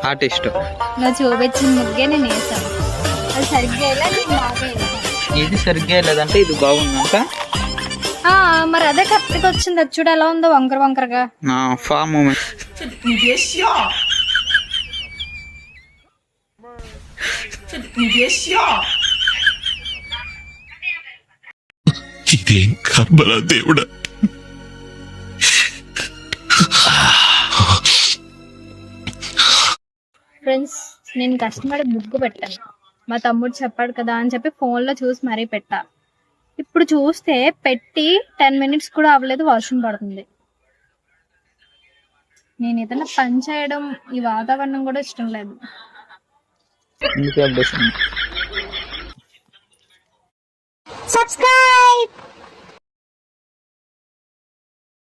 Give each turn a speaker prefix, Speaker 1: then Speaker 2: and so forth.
Speaker 1: Artist
Speaker 2: నువ్వు చూపించిన ముగ్గే నేను వేసాను. అది సరిగ్గా వేయలే, నేను బాగా వేసాను.
Speaker 1: ఇది సరిగ్గా లేదంటే ఇది బాగుందంట.
Speaker 2: మరి అదే కరెక్ట్గా వచ్చింది. అది చూడు ఎలా ఉందో వంకర వంకరగా.
Speaker 1: నా ఫామ్ మూమెంట్.
Speaker 3: ఇదేం కర్మరా దేవుడా.
Speaker 2: ఫ్రెండ్స్, నేను కష్టపడి బుక్ పెట్టాను. మా తమ్ముడు చెప్పాడు కదా అని చెప్పి ఫోన్లో చూసి మరీ పెట్టా. ఇప్పుడు చూస్తే పెట్టి 10 minutes కూడా అవ్వలేదు, వర్షం పడుతుంది. నేను ఏదైనా పని చేయడం, ఈ వాతావరణం కూడా ఇష్టం లేదు.
Speaker 1: అందుకే అప్డేషన్.
Speaker 2: సబ్స్క్రైబ్.